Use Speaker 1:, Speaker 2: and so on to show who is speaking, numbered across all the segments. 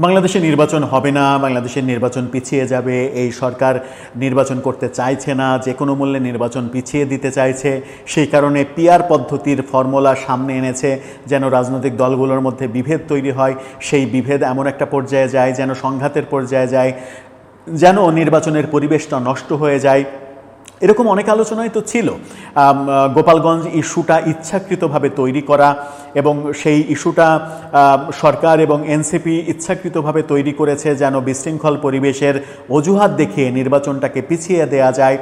Speaker 1: বাংলাদেশে নির্বাচন হবে না, বাংলাদেশের নির্বাচন পিছিয়ে যাবে, এই সরকার নির্বাচন করতে চাইছে না, যে কোনো মূল্যে নির্বাচন পিছিয়ে দিতে চাইছে। সেই কারণে পিআর পদ্ধতির ফর্মুলা সামনে এনেছে যেন রাজনৈতিক দলগুলোর মধ্যে বিভেদ তৈরি হয়, সেই বিভেদ এমন একটা পর্যায়ে যায় যেন সংঘাতের পর্যায়ে যায়, যেন নির্বাচনের পরিবেশটা নষ্ট হয়ে যায়। এরকম অনেক আলোচনাই তো ছিল। গোপালগঞ্জ ইস্যুটা ইচ্ছাকৃতভাবে তৈরি করা এবং সেই ইস্যুটা সরকার এবং এনসিপি ইচ্ছাকৃতভাবে তৈরি করেছে যেন বিশৃঙ্খল পরিবেশের অজুহাত দেখিয়ে নির্বাচনটাকে পিছিয়ে দেয়া যায়।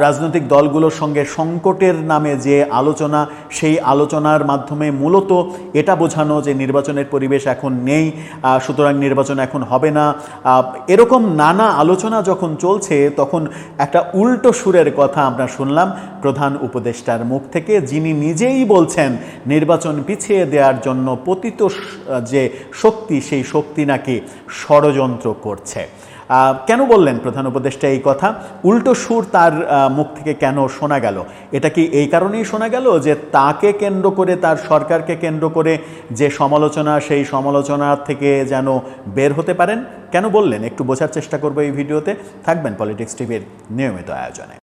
Speaker 1: রাজনৈতিক দলগুলোর সঙ্গে সংকটের নামে যে আলোচনা, সেই আলোচনার মাধ্যমে মূলত এটা বোঝানো যে নির্বাচনের পরিবেশ এখন নেই, সুতরাং নির্বাচন এখন হবে না। এরকম নানা আলোচনা যখন চলছে তখন একটা উল্টো সুরে কথা আমরা শুনলাম প্রধান উপদেষ্টার মুখ থেকে, যিনি নিজেই বলছেন নির্বাচন পিছিয়ে দেওয়ার জন্য পতিত যে শক্তি, সেই শক্তি নাকি ষড়যন্ত্র করছে। কেন বললেন প্রধান উপদেষ্টা এই কথা? উল্টো সুর তার মুখ থেকে কেন শোনা গেল? এটা কি এই কারণেই শোনা গেল যে তাকে কেন্দ্র করে, তার সরকারকে কেন্দ্র করে যে সমালোচনা, সেই সমালোচনা থেকে যেন বের হতে পারেন? কেন বললেন একটু বোঝার চেষ্টা করবো এই ভিডিওতে। থাকবেন পলিটিক্স টিভির নিয়মিত আয়োজনে।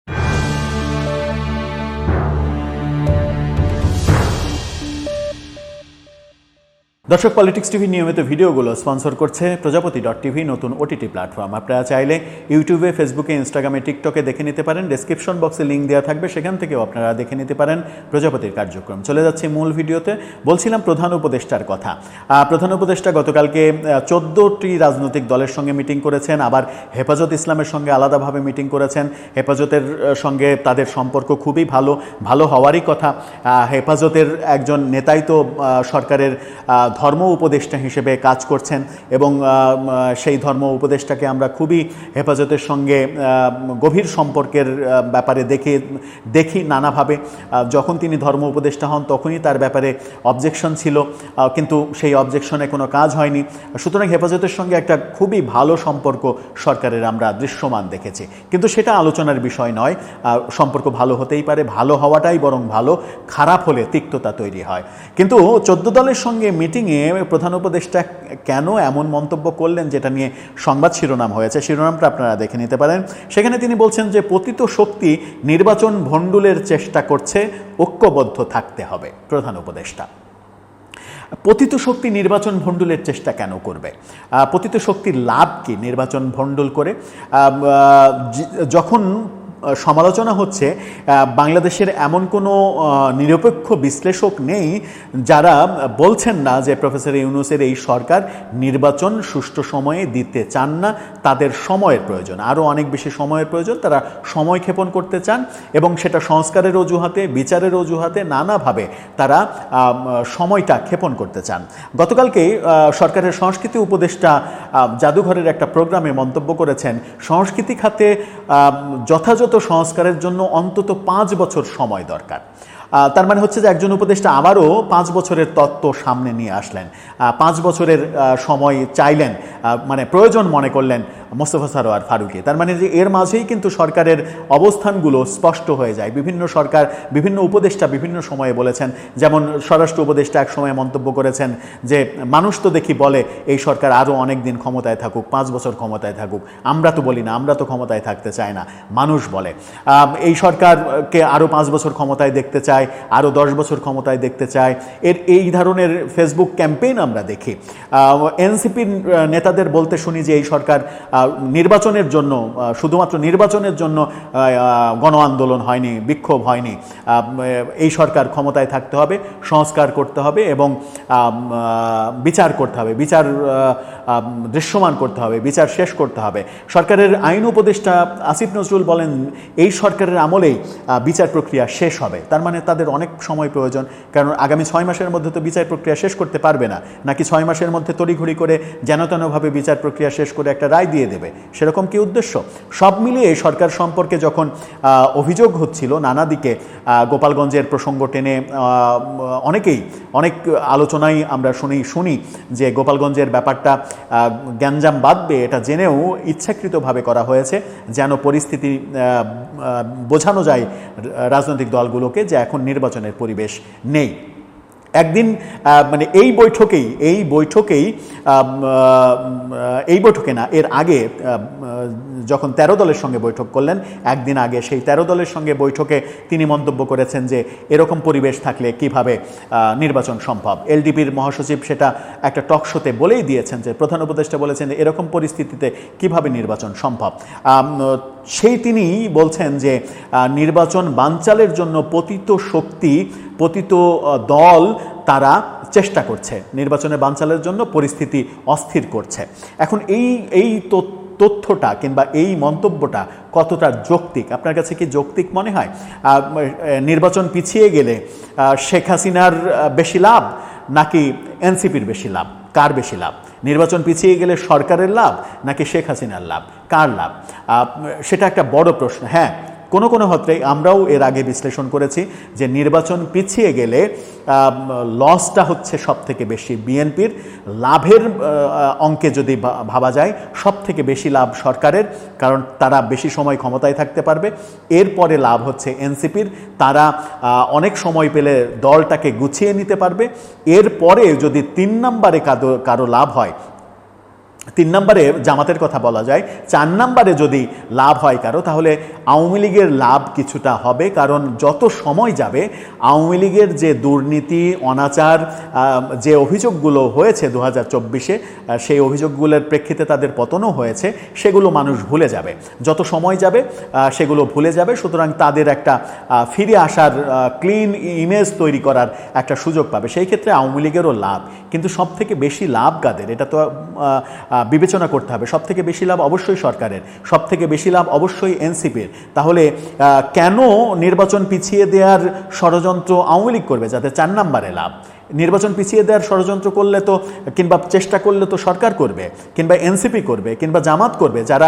Speaker 1: দর্শক, পলিটিক্স টিভি নিয়মিত ভিডিওগুলো স্পন্সর করছে প্রজাপতি.টিভি, নতুন ওটিটি প্ল্যাটফর্ম। আপনারা চাইলে ইউটিউবে, ফেসবুকে, ইনস্টাগ্রামে, টিকটকে দেখে নিতে পারেন। ডেসক্রিপশন বক্সে লিঙ্ক দেওয়া থাকবে, সেখান থেকেও আপনারা দেখে নিতে পারেন প্রজাপতির কার্যক্রম। চলে যাচ্ছি মূল ভিডিওতে। বলছিলাম প্রধান উপদেষ্টার কথা। প্রধান উপদেষ্টা গতকালকে 14টি রাজনৈতিক দলের সঙ্গে মিটিং করেছেন, আবার হেফাজত ইসলামের সঙ্গে আলাদাভাবে মিটিং করেছেন। হেফাজতের সঙ্গে তাদের সম্পর্ক খুবই ভালো হওয়ারই কথা। হেফাজতের একজন নেতাই তো সরকারের ধর্ম উপদেষ্টা হিসেবে কাজ করছেন এবং সেই ধর্ম উপদেষ্টাকে আমরা খুবই হেফাজতের সঙ্গে গভীর সম্পর্কের ব্যাপারে দেখি নানাভাবে। যখন তিনি ধর্ম উপদেষ্টা হন তখনই তার ব্যাপারে অবজেকশন ছিল, কিন্তু সেই অবজেকশনে কোনো কাজ হয়নি। সুতরাং হেফাজতের সঙ্গে একটা খুবই ভালো সম্পর্ক সরকারের আমরা দৃশ্যমান দেখেছি, কিন্তু সেটা আলোচনার বিষয় নয়। সম্পর্ক ভালো হতেই পারে, ভালো হওয়াটাই বরং ভালো, খারাপ হলে তিক্ততা তৈরি হয়। কিন্তু 14 দলের সঙ্গে মিটিংয়ে প্রধান উপদেষ্টা কেন এমন মন্তব্য করলেন, যেটা নিয়ে সংবাদ শিরোনাম হয়েছে, শিরোনামটা আপনারা দেখে নিতে পারেন। সেখানে তিনি বলছেন যে পতিত শক্তি নির্বাচন ভণ্ডুলের চেষ্টা করছে, ঐক্যবদ্ধ থাকতে হবে। প্রধান উপদেষ্টা পতিত শক্তি নির্বাচন ভণ্ডুলের চেষ্টা কেন করবে? পতিত শক্তির লাভ কি নির্বাচন ভণ্ডুল করে? যখন সমালোচনা হচ্ছে, বাংলাদেশের এমন কোনো নিরপেক্ষ বিশ্লেষক নেই যারা বলছেন না যে প্রফেসর ইউনূসের এই সরকার নির্বাচন সুষ্ঠু সময়ে দিতে চান না, তাদের সময়ের প্রয়োজন, আরও অনেক বেশি সময়ের প্রয়োজন। তারা সময় ক্ষেপণ করতে চান এবং সেটা সংস্কারের অজুহাতে, বিচারের অজুহাতে, নানাভাবে তারা সময়টা ক্ষেপণ করতে চান। গতকালকে সরকারের সংস্কৃতি উপদেষ্টা জাদুঘরের একটা প্রোগ্রামে মন্তব্য করেছেন, সংস্কৃতি খাতে যথাযথ সংস্কারের জন্য অন্তত 5 বছর সময় দরকার। তার মানে হচ্ছে যে একজন উপদেষ্টা আবারও 5 বছরের তত্ত্ব সামনে নিয়ে আসলেন, 5 বছরের সময় চাইলেন, মানে প্রয়োজন মনে করলেন মোস্তফা সরোয়ার ফারুকী। তার মানে যে এর মাঝেই কিন্তু সরকারের অবস্থানগুলো স্পষ্ট হয়ে যায়। বিভিন্ন উপদেষ্টা বিভিন্ন সময়ে বলেছেন, যেমন স্বরাষ্ট্র উপদেষ্টা এক সময় মন্তব্য করেছেন যে মানুষ তো দেখি বলে এই সরকার আরও অনেক দিন ক্ষমতায় থাকুক, 5 বছর ক্ষমতায় থাকুক, আমরা তো বলি না, আমরা তো ক্ষমতায় থাকতে চাই না, মানুষ বলে। এই সরকারকে আরও 5 বছর ক্ষমতায় দেখতে চায়, আরও 10 বছর ক্ষমতায় দেখতে চায়। এই ধরনের ফেসবুক ক্যাম্পেইন আমরা দেখি। এনসিপির নেতাদের বলতে শুনি যে এই সরকার নির্বাচনের জন্য, শুধুমাত্র নির্বাচনের জন্য গণ আন্দোলন হয়নি, বিক্ষোভ হয়নি। এই সরকার ক্ষমতায় থাকতে হবে, সংস্কার করতে হবে এবং বিচার করতে হবে, বিচার দৃশ্যমান করতে হবে, বিচার শেষ করতে হবে। সরকারের আইন উপদেষ্টা আসিফ নজরুল বলেন এই সরকারের আমলেই বিচার প্রক্রিয়া শেষ হবে। তার মানে তাদের অনেক সময় প্রয়োজন, কারণ আগামী 6 মাসের মধ্যে তো বিচার প্রক্রিয়া শেষ করতে পারবে না, নাকি 6 মাসের মধ্যে তড়িঘড়ি করে যেনতেনভাবে বিচার প্রক্রিয়া শেষ করে একটা রায় দিয়ে দেবে, সেরকম কি উদ্দেশ্য? সব মিলিয়ে সরকার সম্পর্কে যখন অভিযোগ হচ্ছিল নানা দিকে, গোপালগঞ্জের প্রসঙ্গ টেনে অনেক আলোচনায় আমরা শুনি যে গোপালগঞ্জের ব্যাপারটা গ্যাঞ্জাম বাঁধবে, এটা জেনেও ইচ্ছাকৃতভাবে করা হয়েছে যেন পরিস্থিতি বোঝানো যায় রাজনৈতিক দলগুলোকে যে এখন নির্বাচনের পরিবেশ নেই। একদিন মানে এই বৈঠকে না, এর আগে যখন 13 দলের সঙ্গে বৈঠক করলেন, একদিন আগে সেই 13 দলের সঙ্গে বৈঠকে তিনি মন্তব্য করেছেন যে এরকম পরিবেশ থাকলে কিভাবে নির্বাচন সম্ভব। এলডিপির মহাসচিব সেটা একটা টক শোতে বলেই দিয়েছেন যে প্রধান উপদেষ্টা বলেছেন যে এরকম পরিস্থিতিতে কিভাবে নির্বাচন সম্ভব। সেই তিনি বলছেন যে নির্বাচন বানচালের জন্য পতিত শক্তি, পতিত দল তারা চেষ্টা করছে, নির্বাচনে বানচালের জন্য পরিস্থিতি অস্থির করছে। এখন এই তথ্যটা কিংবা এই মন্তব্যটা কতটা যৌক্তিক, আপনার কাছে কি যৌক্তিক মনে হয়? নির্বাচন পিছিয়ে গেলে শেখ হাসিনার বেশি লাভ নাকি এনসিপির বেশি লাভ? কার বেশি লাভ? নির্বাচন পিছিয়ে গেলে সরকারের লাভ নাকি শেখ হাসিনার লাভ? কার লাভ? সেটা একটা বড় প্রশ্ন। হ্যাঁ, কোনো ক্ষেত্রে আমরাও এর আগে বিশ্লেষণ করেছি যে নির্বাচন পিছিয়ে গেলে লসটা হচ্ছে সব থেকে বেশি বিএনপির, লাভের অঙ্কে যদি ভাবা যায় সব থেকে বেশি লাভ সরকারের, কারণ তারা বেশি সময় ক্ষমতায় থাকতে পারবে। এরপরে লাভ হচ্ছে এনসিপির, তারা অনেক সময় পেলে দলটাকে গুছিয়ে নিতে পারবে। এরপরে যদি 3 নম্বরে কারো লাভ হয়, 3 নম্বরে জামাতের কথা বলা যায়, 4 নম্বরে যদি লাভ হয় কারো, তাহলে আওয়ামী লীগের লাভ কিছুটা হবে। কারণ যত সময় যাবে আওয়ামী লীগের যে দুর্নীতি, অনাচার, যে অভিযোগগুলো হয়েছে 2024-এ, সেই অভিযোগগুলোর প্রেক্ষিতে তাদের পতনও হয়েছে, সেগুলো মানুষ ভুলে যাবে। যত সময় যাবে সেগুলো ভুলে যাবে। সুতরাং তাদের একটা ফিরে আসার, ক্লিন ইমেজ তৈরি করার একটা সুযোগ পাবে। সেই ক্ষেত্রে আওয়ামী লীগেরও লাভ। কিন্তু সব থেকে বেশি লাভ কাদের, এটা তো বিবেচনা করতে হবে। সব থেকে বেশি লাভ অবশ্যই সরকারের, সব থেকে বেশি লাভ অবশ্যই এনসিপির। তাহলে কেন নির্বাচন পিছিয়ে দেওয়ার ষড়যন্ত্র আওয়ামী লীগ করবে? যাতে 4 নম্বরে লাভ। নির্বাচন পিছিয়ে দেওয়ার ষড়যন্ত্র করলে তো, কিংবা চেষ্টা করলে তো সরকার করবে, কিংবা এনসিপি করবে, কিংবা জামাত করবে। যারা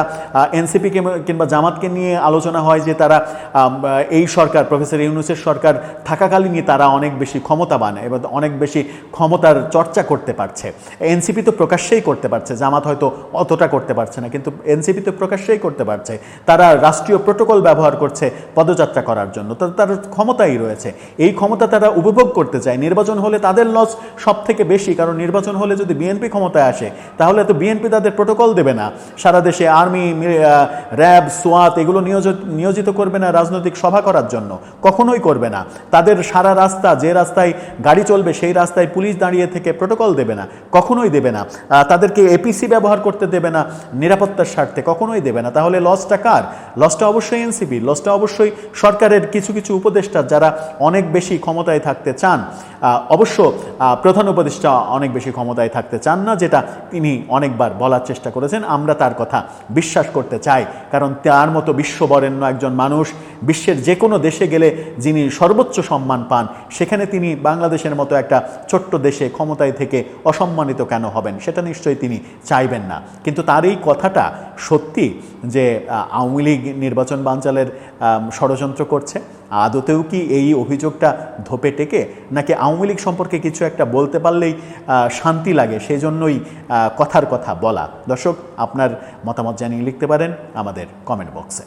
Speaker 1: এনসিপি কিংবা জামাতকে নিয়ে আলোচনা হয় যে তারা এই সরকার, প্রফেসর ইউনূসের সরকার থাকাকালীনই তারা অনেক বেশি ক্ষমতাবান এবং অনেক বেশি ক্ষমতার চর্চা করতে পারছে। এনসিপি তো প্রকাশ্যেই করতে পারছে, জামাত হয়তো অতটা করতে পারছে না, কিন্তু এনসিপি তো প্রকাশ্যেই করতে পারছে। তারা রাষ্ট্রীয় প্রোটোকল ব্যবহার করছে পদযাত্রা করার জন্য, তো তার ক্ষমতাই রয়েছে। এই ক্ষমতা তারা উপভোগ করতে চায়। নির্বাচন হলে তাদের লস সব থেকে বেশি, কারণ নির্বাচন হলে যদি বিএনপি ক্ষমতায় আসে তাহলে তো বিএনপি তাদের প্রোটোকল দেবে না, সারা দেশে আর্মি, র্যাব, সোয়াত এগুলো নিয়োজিত করবে না রাজনৈতিক সভা করার জন্য, কখনোই করবে না। তাদের সারা রাস্তা, যে রাস্তায় গাড়ি চলবে সেই রাস্তায় পুলিশ দাঁড়িয়ে থেকে প্রোটোকল দেবে না, কখনোই দেবে না। তাদেরকে এপিসি ব্যবহার করতে দেবে না নিরাপত্তার স্বার্থে, কখনোই দেবে না। তাহলে লসটা কার? লসটা অবশ্যই এনসিপি, লসটা অবশ্যই সরকারের কিছু কিছু উপদেষ্টা যারা অনেক বেশি ক্ষমতায় থাকতে চান। অবশ্য প্রধান উপদেষ্টা অনেক বেশি ক্ষমতায় থাকতে চান না, যেটা তিনি অনেকবার বলার চেষ্টা করেছেন। আমরা তার কথা বিশ্বাস করতে চাই, কারণ তার মতো বিশ্ববরেণ্য একজন মানুষ বিশ্বের যে কোনো দেশে গেলে যিনি সর্বোচ্চ সম্মান পান, সেখানে তিনি বাংলাদেশের মতো একটা ছোট্ট দেশে ক্ষমতায় থেকে অসম্মানিত কেন হবেন? সেটা নিশ্চয়ই তিনি চাইবেন না। কিন্তু তার এই কথাটা সত্যি যে আওয়ামী লীগ নির্বাচন বানচালের ষড়যন্ত্র করছে? আদতেও কি এই অভিযোগটা ধোপে টেকে, নাকি আওয়ামী লীগ সম্পর্কে কিছু একটা বলতে পারলেই শান্তি লাগে, সেই জন্যই কথার কথা বলা? দর্শক, আপনার মতামত জানিয়ে লিখতে পারেন আমাদের কমেন্ট বক্সে।